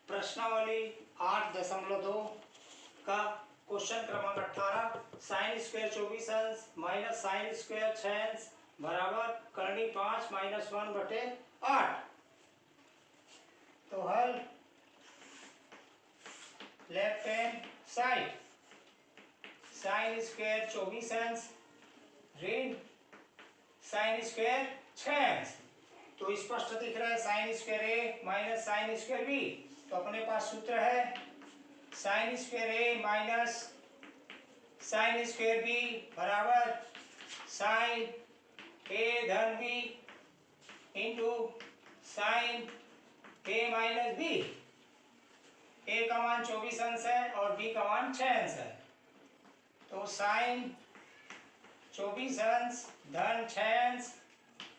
प्रश्नावली 8.2 का क्वेश्चन क्रमांक 18 साइन स्क्वायर 24 अंश माइनस साइन स्क्वायर 6 अंश बराबर करनी 5 माइनस 1/8। तो हल left hand side sine square 24 अंश ऋण साइन स्क्वायर 6 अंश। तो स्पष्ट दिख रहा है साइन स्क्वायर ए माइनस साइन स्क्वायर बी। तो अपने पास सूत्र है साइन स्क्वायर ए माइनस साइन स्क्वायर बी बराबर साइन ए धन बी इंटू साइन ए माइनस बी। ए का मान 24 अंश है और बी का मान 6 अंश है। तो साइन 24 अंश धन 6 अंश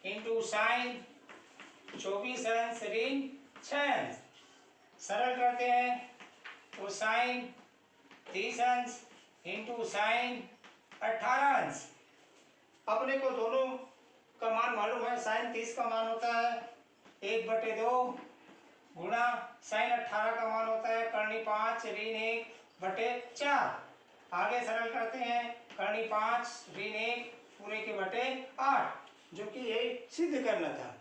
इंटू साइन 24 अंश ऋण 6 अंश। सरल करते हैं तो साइन 30 अंश इंटू साइन 18 अंश। अपने को दोनों का मान मालूम है। साइन 30 का मान होता है 1/2 गुणा साइन 18 का मान होता है करनी 5 ऋण 1/4। आगे सरल करते हैं करनी 5 ऋण 1 पूरे के बटे 8, जो कि यही सिद्ध करना था।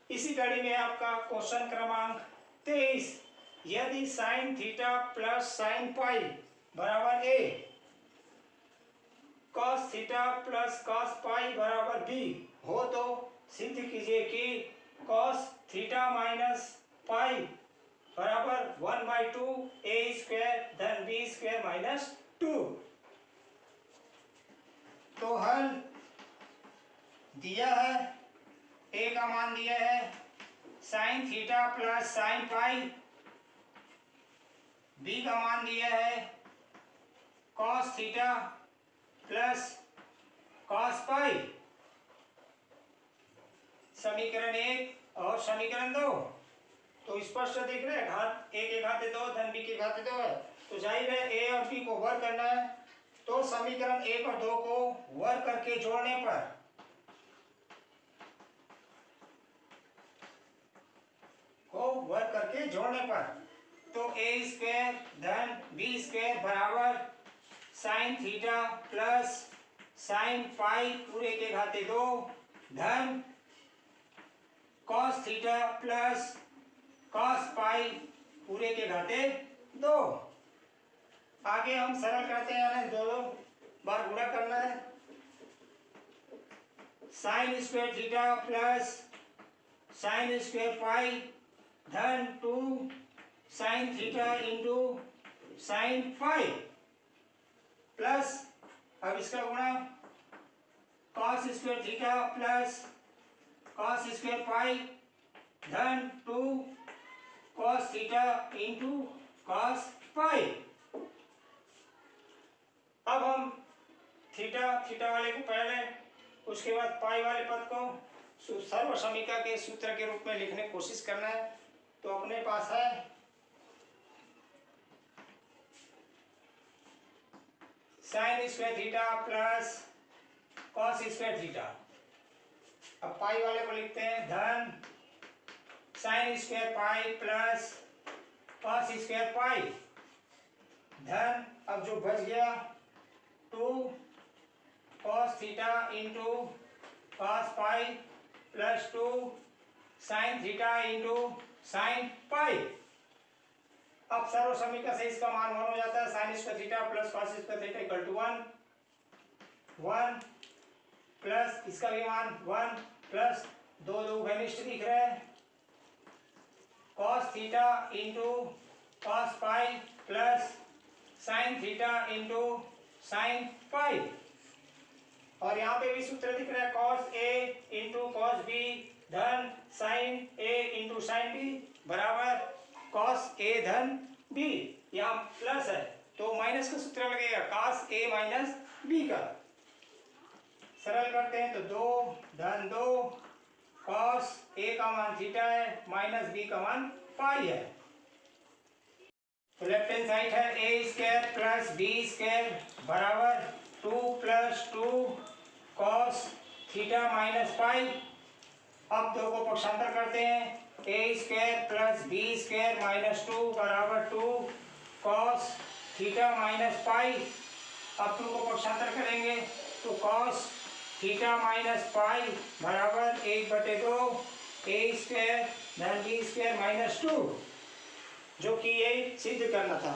इसी कड़ी में आपका क्वेश्चन क्रमांक 23, यदि sine theta plus sine pi बराबर a, cos theta plus cos pi बराबर बी हो तो सिद्ध कीजिए कि कॉस थीटा माइनस पाई बराबर 1/2 ए स्क्वायर धन बी स्क्वायर माइनस 2। तो हल दिया है, ए का मान दिया है sine theta plus sine pi, b का मान दिया है cos theta plus cos pi. समीकरण 1 और समीकरण 2 तो स्पष्ट दिख रहे हैं। घात ए के घाते 2 धन बी के घाते 2 है। तो जाहिर है ए और बी को वर्ग करना है। तो समीकरण 1 और 2 को वर्ग करके जोड़ने पर तो ए स्क्वायर धन बी स्क्वायर बराबर साइन थीटा प्लस साइन पाई पूरे के घाते 2 धन कॉस थीटा प्लस कॉस पाई पूरे के घाते 2। आगे हम सरल करते हैं, यानी दो बार गुणा करना है। Sine square theta plus sine square pi धन 2 sine theta into sine pi plus अब इसका गुणा cos square theta plus cos square pi धन 2 cos theta into cos pi. अब हम थीटा वाले को पहले, उसके बाद पाई वाले पद को सर्व समीकरण के सूत्र के रूप में लिखने की कोशिश करना है। तो अपने पास है sine square theta plus cos square theta. अब पाई वाले को लिखते हैं धन sine square pi plus cos square pi धन अब जो बच गया 2 cos theta into cos pi plus 2 sine theta into sine pi. अब सर्व समीकरण से इसका मान 1 हो जाता है। Sine square theta plus cos square theta equal to 1 plus इसका भी मान 1 प्लस 2 घनिष्ठ दिख रहे हैं cos theta into cos pi plus sine theta into sine pi. और यहाँ पे भी सूत्र दिख रहा है कॉस ए इंटू कॉस बी धन sign a into sine B बराबर कॉस ए धन बी। यहाँ प्लस है तो माइनस का सूत्र लगेगा कॉस ए माइनस बी का। सरल करते हैं तो 2 धन 2 कॉस ए का मान थीटा है माइनस बी का मान पाई है। तो लेफ्ट हैंड साइड है a square plus b square बराबर 2 plus 2 cos theta minus pi. अब 2 को पक्षांतर करते हैं a square plus b square minus 2 बराबर 2 कॉस थीटा माइनस पाई। अब 2 को पक्षांतर करेंगे तो कॉस थीटा माइनस पाई बराबर 1/2 ए स्क्वायर धन बी स्क्वायर माइनस 2, जो कि ये सिद्ध करना था।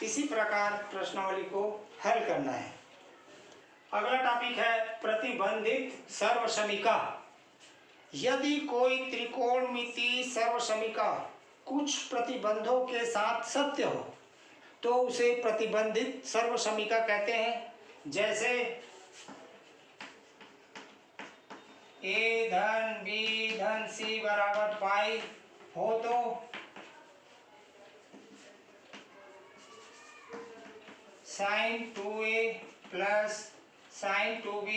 इसी प्रकार प्रश्नावली को हल करना है। अगला टॉपिक है प्रतिबंधित सर्वसमीका। यदि कोई त्रिकोणमितीय सर्वसमीका कुछ प्रतिबंधों के साथ सत्य हो तो उसे प्रतिबंधित सर्वसमीका कहते हैं। जैसे ए धन बी धन सी बराबर पाई हो तो sine 2a plus sine 2b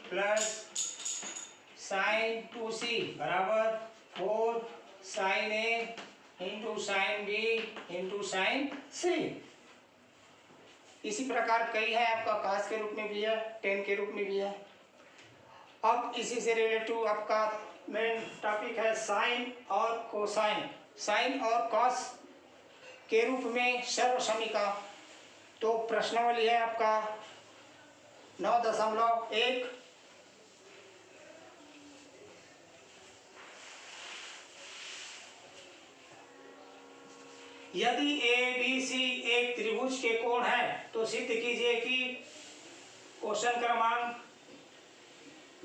plus sine 2c बराबर 4 sine a into sine b into sine c। इसी प्रकार कई है, आपका कास के रूप में भी है, टेन के रूप में भी है। अब इसी से रिलेटिव आपका मेन टॉपिक है साइन और कोसाइन। साइन और कॉस के रूप में सर्वसमीका। तो प्रश्नावली है आपका 9.1। यदि ए बी सी एक त्रिभुज के कोण है तो सिद्ध कीजिए कि क्वेश्चन क्रमांक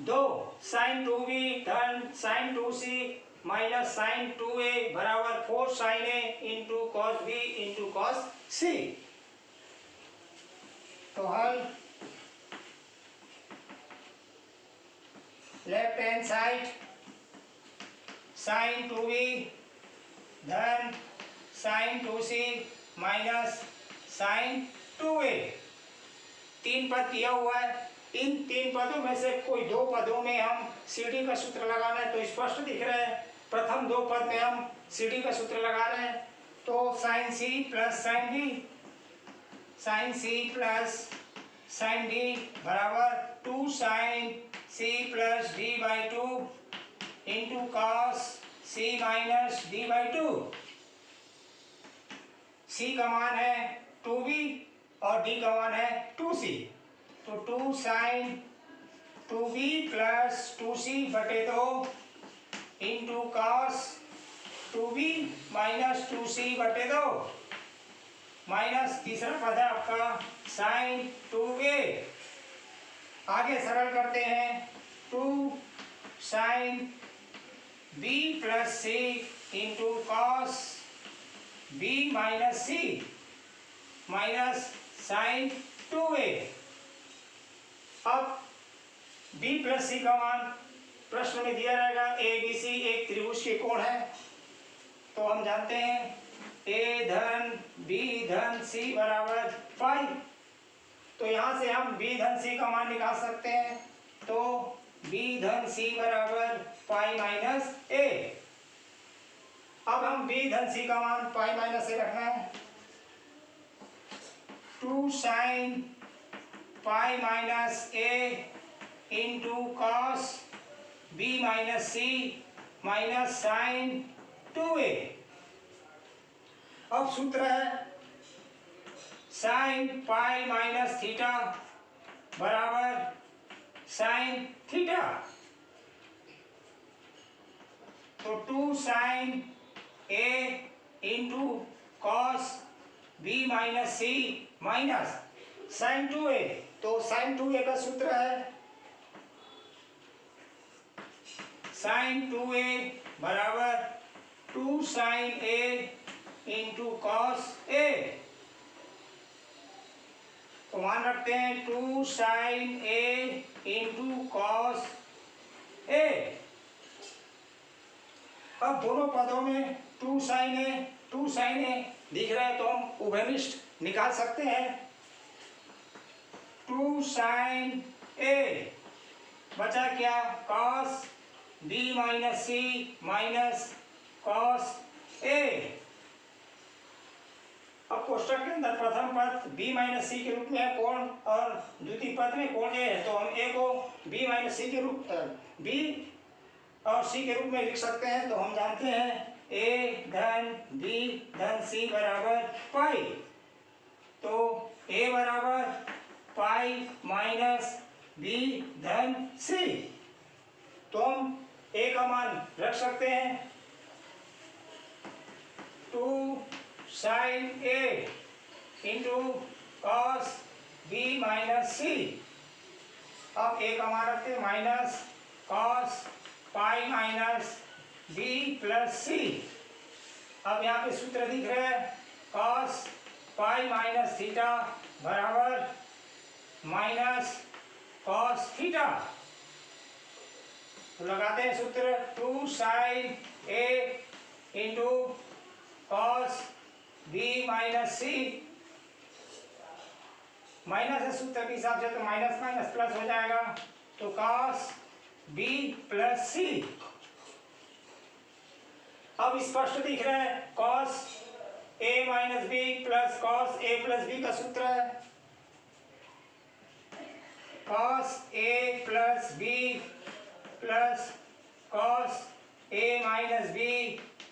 2 साइन 2b धन sign 2c minus sine 2a बराबर 4 sine a into cos b into cos c। तो हल left hand side sign 2b धन sign 2c minus sine 2a। 3 पद दिया हुआ है, इन 3 पदों में से कोई 2 पदों में हम सीडी का सूत्र लगाना है तो स्पष्ट दिख रहा है। प्रथम 2 पद में हम सीडी का सूत्र लगा रहे हैं तो sine c plus sine d, sine c plus sine d बराबर 2 sine c plus d/2 into cos c minus d/2। c का मान है 2b और d का मान है 2c। तो 2 साइन 2b प्लस 2c बटे 2 into cos 2b minus 2c बटे 2 माइनस तीसरा पद है आपका साइन 2a। आगे सरल करते हैं 2 sine b plus c into cos b minus c minus sine 2a। अब b प्लस c का मान प्रश्न में दिया रहेगा। ए बी सी एक त्रिभुज के कोण है तो हम जानते हैं a धन b धन c बराबर पाई। तो यहाँ से हम b धन c का मान निकाल सकते हैं। तो b धन c बराबर पाई माइनस a। अब हम b धन c का मान पाई माइनस a रखना है। 2 sine pi minus a into cos b minus c minus sine 2a। अब सूत्र है साइन पाई माइनस थीटा बराबर साइन थीटा। तो 2 sine a into cos b minus c minus sine 2a। तो sine 2a का सूत्र है साइन 2a बराबर 2 sine a into cos a। तो मान रखते हैं 2 sine a into cos a। अब दोनों पदों में 2 साइन a दिख रहा है तो हम उभयनिष्ठ निकाल सकते हैं। 2 साइन a बचा क्या cos b minus c minus cos a। अब कोष्टक के अंदर प्रथम पद b माइनस c के रूप में है कोण और द्वितीय पद में कोण a है तो हम a को b माइनस c के रूप b और c के रूप में लिख सकते हैं। तो हम जानते हैं ए धन बी धन सी बराबर पाई। तो ए बराबर पाई माइनस बी धन सी। तो हम ए का मान रख सकते हैं 2 sine a into cos b minus c. अब ए का मान रखते हैं minus cos pi minus b plus c. अब यहाँ पे सूत्र दिख रहा है कॉस पाई माइनस थीटा बराबर माइनस कॉस थीटा। तो लगाते हैं सूत्र 2 sine a into cos b minus c. Minus है सूत्र के हिसाब से तो माइनस माइनस प्लस हो जाएगा। तो कॉस बी प्लस सी। अब स्पष्ट दिख रहा है cos A minus b plus cos a plus B का सूत्र है cos a plus b plus cos A minus B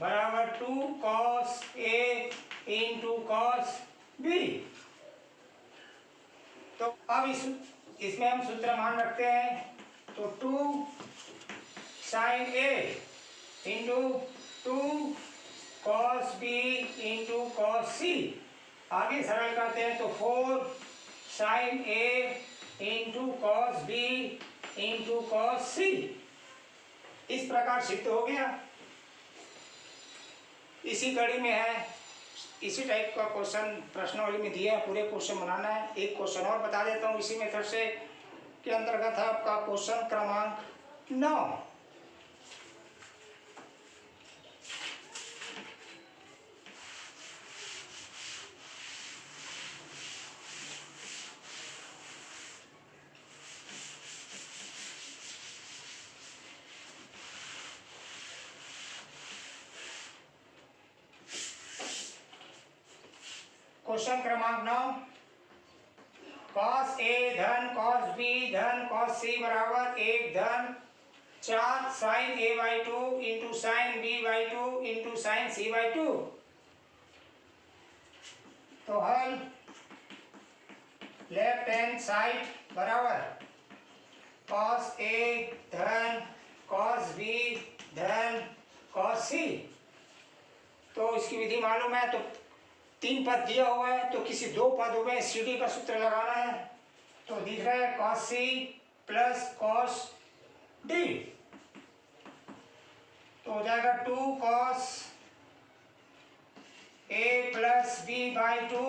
बराबर 2 कॉस ए इंटू कॉस बी। तो अब इसमें हम सूत्र मान रखते हैं तो 2 sine a into 2 cos b into cos c. आगे सरल करते हैं तो 4 sine a into cos b into cos c. इस प्रकार सिद्ध हो गया। इसी कड़ी में है, इसी टाइप का क्वेश्चन प्रश्नावली में दिया है, पूरे क्वेश्चन बनाना है। एक क्वेश्चन और बता देता हूँ इसी मेथड से के अंतर्गत है आपका क्वेश्चन क्रमांक 9। क्वेश्चन क्रमांक 9 कॉस ए धन कॉस बी धन कॉस सी बराबर 1 धन 4 sine a by 2 into sine b by 2 into sine C by 2। तो हल लेफ्ट हैंड साइड बराबर कॉस ए धन कॉस बी धन कॉस सी। तो इसकी विधि मालूम है। तो 3 पद दिया हुआ है तो किसी 2 पदों में सीडी का सूत्र लगाना है। तो दिख रहा है cos c plus cos d. तो हो जाएगा 2 cos a plus b by 2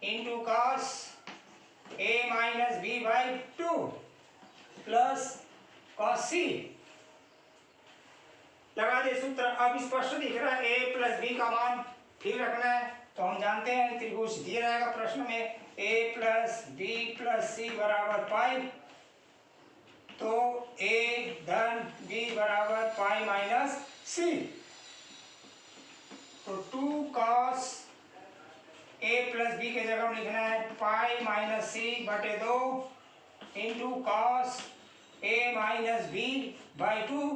into cos A minus B by 2 plus cos c. लगा दे सूत्र। अब स्पष्ट दिख रहा है ए प्लस बी का मान फिर रखना है। तो हम जानते हैं त्रिभुज दिया रहेगा प्रश्न में a प्लस बी प्लस सी बराबर पाई। तो a धन b बराबर पाई माइनस सी। तो 2 कॉस a प्लस बी के जगह में लिखना है पाई माइनस सी बटे 2 into cos a minus B by 2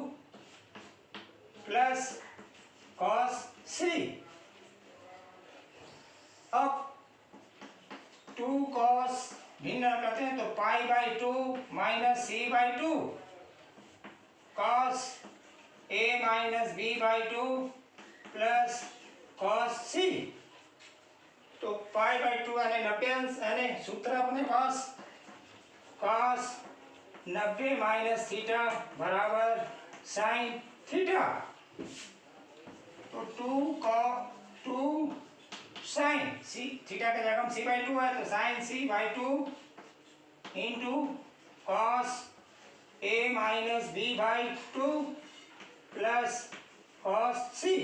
plus cos c. अब 2 कॉस भिन्न करते हैं तो pi by 2 minus c by 2 cos A minus B by 2 plus cos c. तो पाई बाई 2 यानी 90 अंश यानी सूत्र अपने पास कॉस 90 माइनस थीटा बराबर साइन थीटा। तो 2 साइन सी थीटा का जगह सी बाई 2 है तो sine C by 2 into cos A minus B by 2 plus cos c.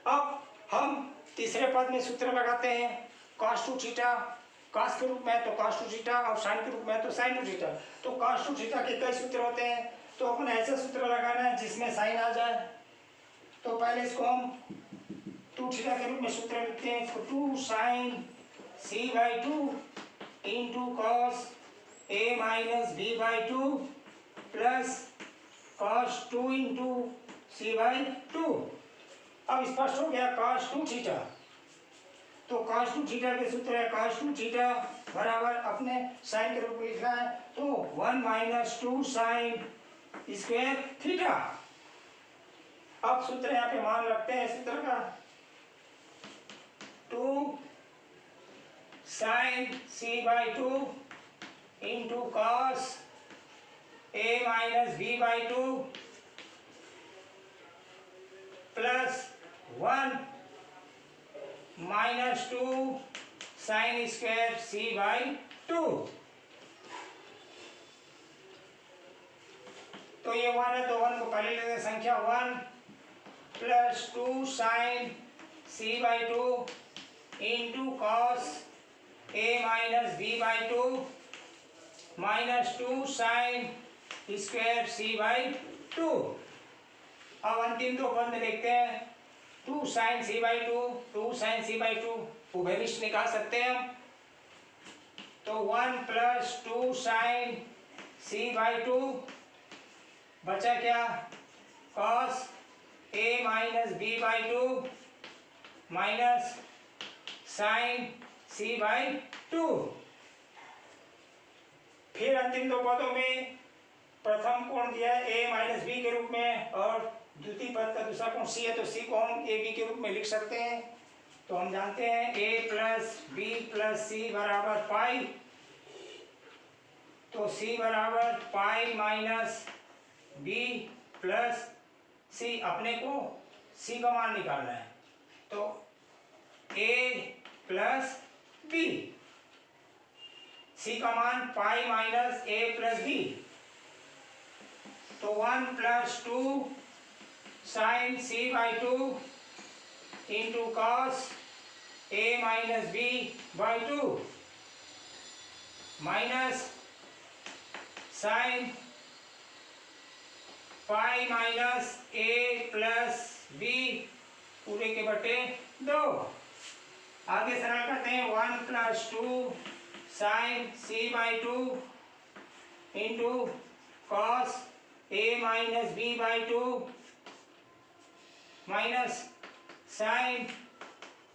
अब हम तीसरे पद में सूत्र लगाते हैं कॉस टू थीटा कॉस के रूप में तो कॉस टू थीटा और साइन के रूप में तो साइन टू थीटा। तो कॉस टू थीटा के कई सूत्र होते हैं तो अपन ऐसा सूत्र लगाना है जिसमें साइन आ जाए। तो पहले इसको हम 2 थीटा के रूप में सूत्र लिखते हैं 2 sine C by 2 into cos A minus B by 2 plus cos 2 into c/2। अब स्पष्ट हो गया cos 2 थीटा। तो cos 2 थीटा के सूत्र है cos 2 थीटा बराबर अपने साइन के रूप में लिखना है तो 1 - 2 sin स्क्वायर थीटा। अब सूत्र यहाँ पे मान रखते हैं सूत्र का 2 sin c/2 into cos a minus b/2 plus 1 minus 2 sin square c/2। तो ये 1 है तो 1 को पहले लेते हैं संख्या 1 plus 2 sin c/2 into cos a minus b/2 minus 2 sin square c/2। अब अंतिम दो पद में देखते हैं 2 sin c/2 2 sin c/2 उभयनिष्ठ निकाल सकते हैं हम। तो 1 plus 2 sin c/2 बचा क्या cos a minus b/2 minus sin c/2। फिर अंतिम दो पदों में प्रथम कोण दिया है a माइनस बी के रूप में और द्वितीय पद का दूसरा कोण c है तो c को हम a b के रूप में लिख सकते हैं। तो हम जानते हैं a plus b plus c बराबर पाई। तो c बराबर pi minus b plus c। अपने को c का मान निकालना है तो a प्लस बी। c का मान pi minus a plus b. तो 1 plus 2 sin c/2 into cos a minus b/2 minus sin pi minus a plus b पूरे के बटे 2। आगे सरल करते हैं 1 plus 2 sin c/2 into cos a minus b/2 minus sin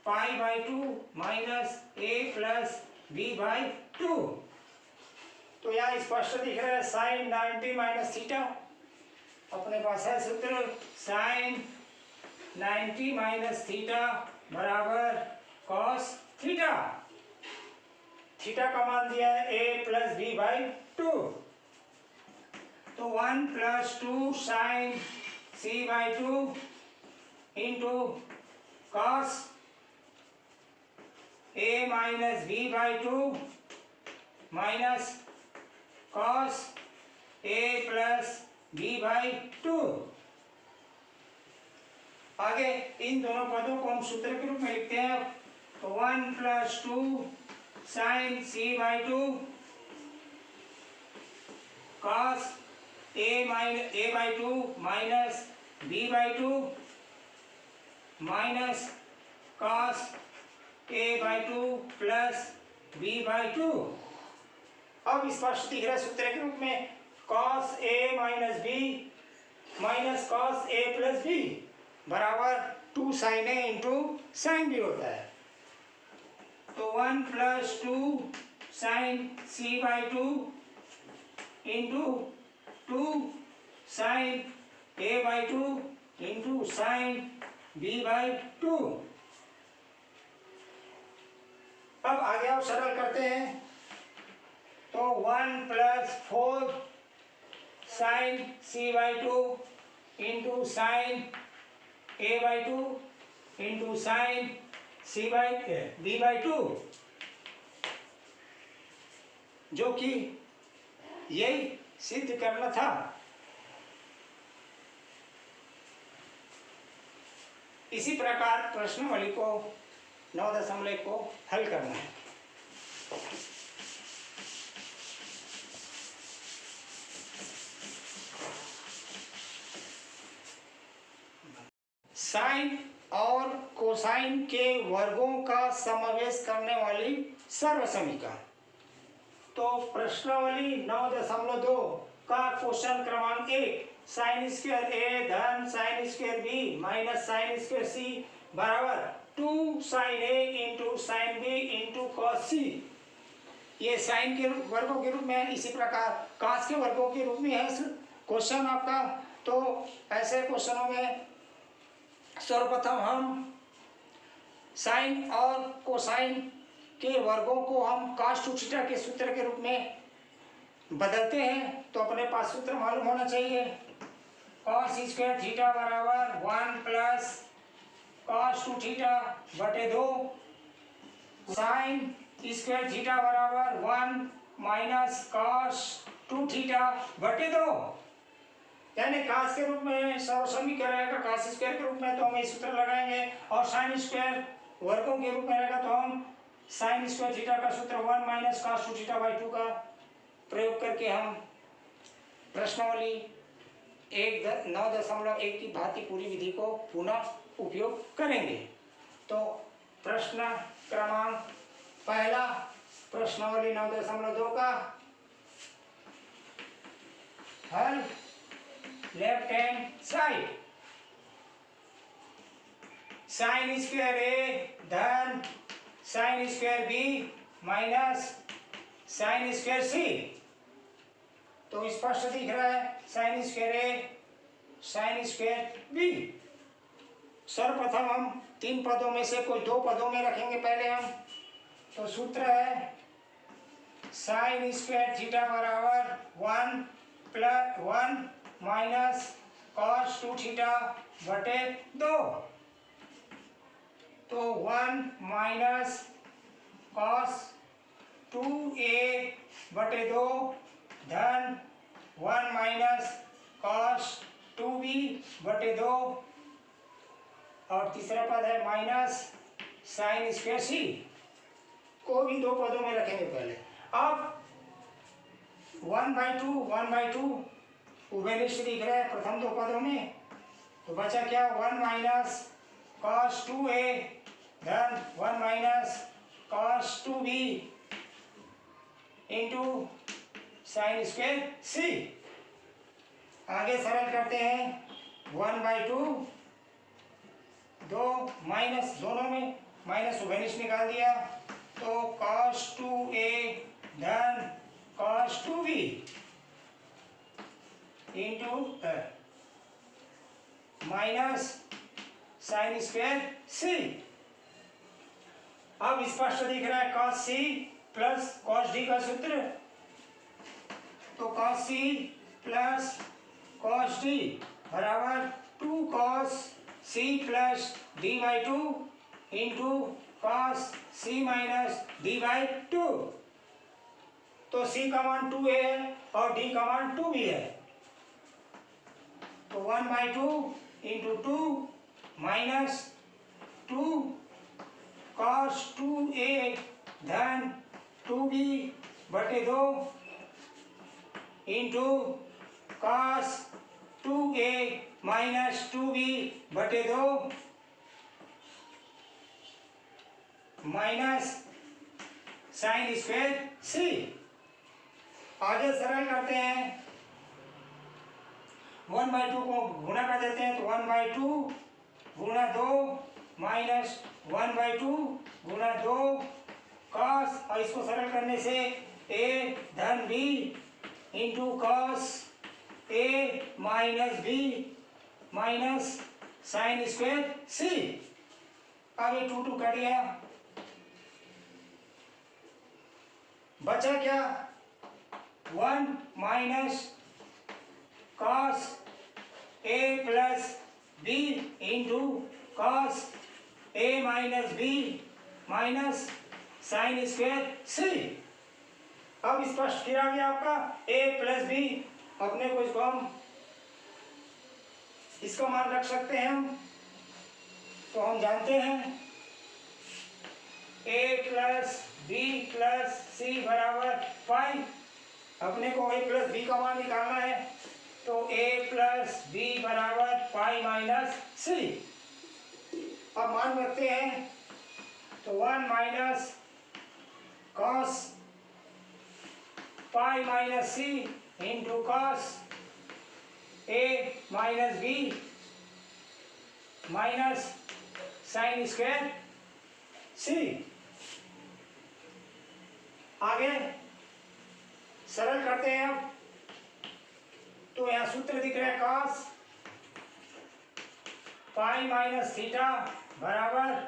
pi/2 minus a plus b/2। तो यहाँ स्पष्ट दिख रहा है sin 90 माइनस थीटा। अपने पास है सूत्र sin 90 माइनस थीटा बराबर cos थीटा। थीटा का मान दिया है a प्लस b/2। तो 1 plus 2 sin c/2 into cos a minus b/2 minus cos a plus b/2। आगे इन दोनों पदों को हम सूत्र के रूप में लिखते हैं तो 1 plus 2 sin c/2 cos a/2 minus b/2 minus cos a/2 plus b/2। अब स्पष्ट दिख रहा है सूत्र के रूप में cos a minus b minus cos a plus b बराबर 2 sin a into sin b होता है। तो 1 plus 2 sin c/2 into 2 sin a/2 into sin b/2। अब आगे आप सरल करते हैं तो 1 plus 4 sin c/2 into sin a/2 into sin b/2 जो कि यही सिद्ध करना था। इसी प्रकार प्रश्नावली को 9.1 को हल करना है। साइन और कोसाइन के वर्गों का समावेश करने वाली सर्वसमीकरण। तो प्रश्नावली 9.2 का क्वेश्चन क्रमांक 1, साइन स्क्वायर ए धन sine square b minus sine square c बराबर 2 sine a into sine b into cos c. ये साइन के वर्गों के रूप में है, इसी प्रकार कॉस के वर्गों के रूप में है क्वेश्चन आपका। तो ऐसे क्वेश्चनों में सर्वप्रथम हम साइन और कोसाइन के वर्गों को हम cos 2 थीटा के सूत्र के रूप में बदलते हैं। तो अपने पास सूत्र मालूम होना चाहिए, cos स्क्वायर थीटा बराबर 1 प्लस cos 2 थीटा बटे 2, साइन स्क्वायर थीटा बराबर 1 माइनस cos 2 थीटा बटे 2। यानी cos के रूप में सर्वसमीकरण रहेगा, cos स्क्वायर के रूप में तो हम ये सूत्र लगाएंगे, और साइन स्क्वायर वर्गों के रूप में रहेगा तो हम साइन स्क्वायर थीटा का सूत्र 1 माइनस cos 2 थीटा बाई 2 का प्रयोग करके हम प्रश्नावली 9.1 की भांति पूरी विधि को पुनः उपयोग करेंगे। तो प्रश्न क्रमांक पहला, प्रश्नावली 9.2 का हल left hand side, sine square a धन sine square b minus sine square c. तो स्पष्ट दिख रहा है sine square a sine square b. सर्वप्रथम हम 3 पदों में से कोई 2 पदों में रखेंगे पहले हम। तो सूत्र है साइन स्क्वायर थीटा बराबर 1 प्लस 1 माइनस cos 2 थीटा बटे 2। तो 1 माइनस cos 2a बटे 2 धन 1 माइनस cos 2b बटे 2, और तीसरा पद है माइनस साइन स्क्वायर सी को भी 2 पदों में रखेंगे पहले। अब 1/2 उभयनिष्ठ दिख रहा है प्रथम 2 पदों में। तो बचा क्या, 1 माइनस cos 2a धन 1 minus cos 2b into sine square c. आगे सरल करते हैं, 1/2 2 माइनस, दोनों में माइनस उभयनिष्ठ निकाल दिया, तो cos 2a धन cos 2b into minus sine square c. अब स्पष्ट दिख रहा है cos c plus cos d का सूत्र। तो cos c plus cos d बराबर 2 cos c प्लस d by 2 into cos c minus d by 2। तो c का मान 2a है और d का मान 2b है। तो 1/2 इंटू 2 माइनस 2 cos 2a धन 2b बटे 2 into cos 2a minus 2b बटे 2 माइनस साइन स्क्वायर सी। आगे सरल करते हैं, 1/2 को गुणा कर देते हैं, तो 1/2 गुणा 2 माइनस 1/2 गुणा 2 cos, और इसको सरल करने से a धन b into cos a minus b minus sine square c. अब ये 2 कट गया, बचा क्या, 1 minus cos a plus b into cos a minus b minus sine square c. अब स्पष्ट किया गया आपका a प्लस b, अपने को इसको हम इसका मान रख सकते हैं हम। तो हम जानते हैं a plus b plus c बराबर पाई। अपने को a प्लस b का मान निकालना है, तो a प्लस b बराबर पाई माइनस c। अब मान रखते हैं, तो 1 minus cos pi minus c into cos ए minus b minus sine square c. आगे सरल करते हैं अब। तो यहां सूत्र दिख रहा है कॉस पाई माइनस थीटा बराबर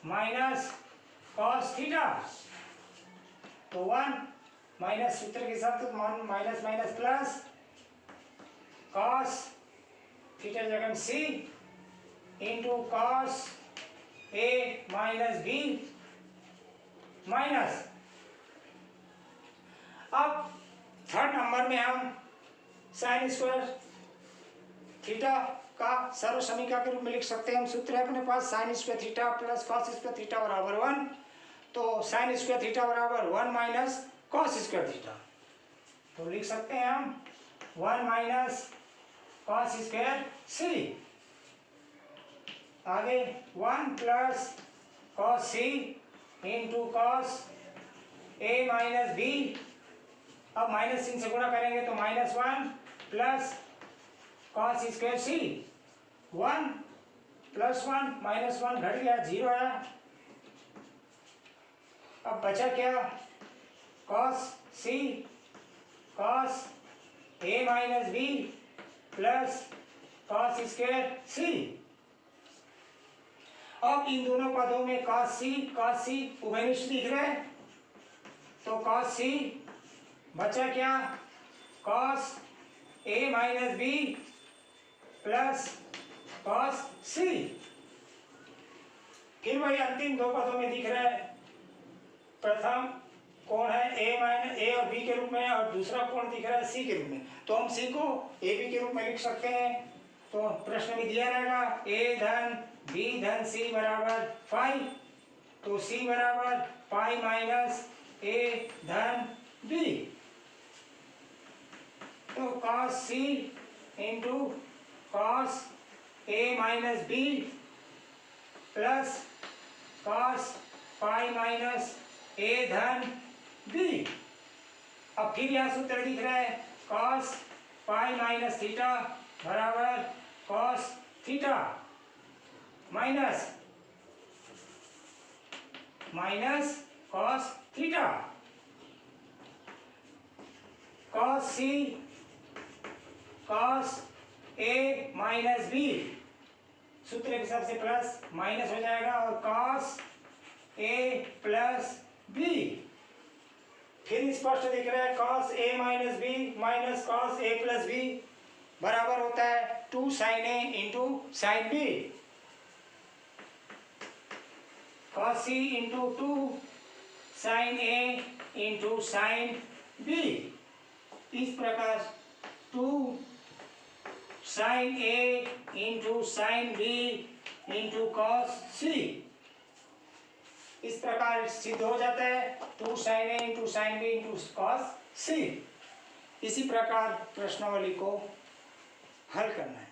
माइनस कॉस थीटा। तो 1 माइनस सूत्र के साथ तो minus minus plus cos theta जगह सी इंटू कॉस ए माइनस बी माइनस। अब थर्ड नंबर में हम साइन स्क्वायर थीटा का सर्व समीकरण के रूप में लिख सकते हैं। हम सूत्र है अपने पास sine square theta plus cos square theta बराबर 1। तो साइन स्क्वायर थीटा बराबर 1 माइनस कॉस स्क्वायर थीटा। तो लिख सकते हैं हम 1 माइनस कॉस स्क्वायर सी। आगे 1 plus cos c into cos ए माइनस बी। अब माइनस चिन्ह से गुणा करेंगे तो -1 plus cos square c. 1 plus 1 minus 1 घट गया 0 आया। अब बचा क्या कॉस सी कॉस ए minus b plus cos square c. अब इन दोनों पदों में कॉस सी उभयनिष्ठ दिख रहे हैं। तो कॉस सी बचा क्या cos A minus b plus cos सी। फिर वही अंतिम दो पदों में दिख रहा है। प्रथम कोण है ए और बी के रूप में और दूसरा कोण दिख रहा है सी के रूप में। तो हम सी को ए बी के रूप में लिख सकते हैं। तो प्रश्न में दिया रहेगा ए धन बी धन सी बराबर पाई। तो सी बराबर पाई माइनस ए धन बी। तो cos c into cos A minus b plus cos pi minus a धन बी। अब फिर यहां सूत्र दिख रहा है कॉस पाई माइनस थीटा बराबर cos theta minus cos theta. Cos c cos ए माइनस बी सूत्र के हिसाब से प्लस माइनस हो जाएगा और कॉस ए प्लस बी। फिर स्पष्ट दिख रहा है cos A minus b minus cos a plus b बराबर होता है 2 sine a into sine b. Cos c into 2 sine a into sine b. इस प्रकार 2 sine a into sine b into cos c इस प्रकार सिद्ध हो जाता है 2 sine a into sine b into cos c. इसी प्रकार प्रश्नावली को हल करना है।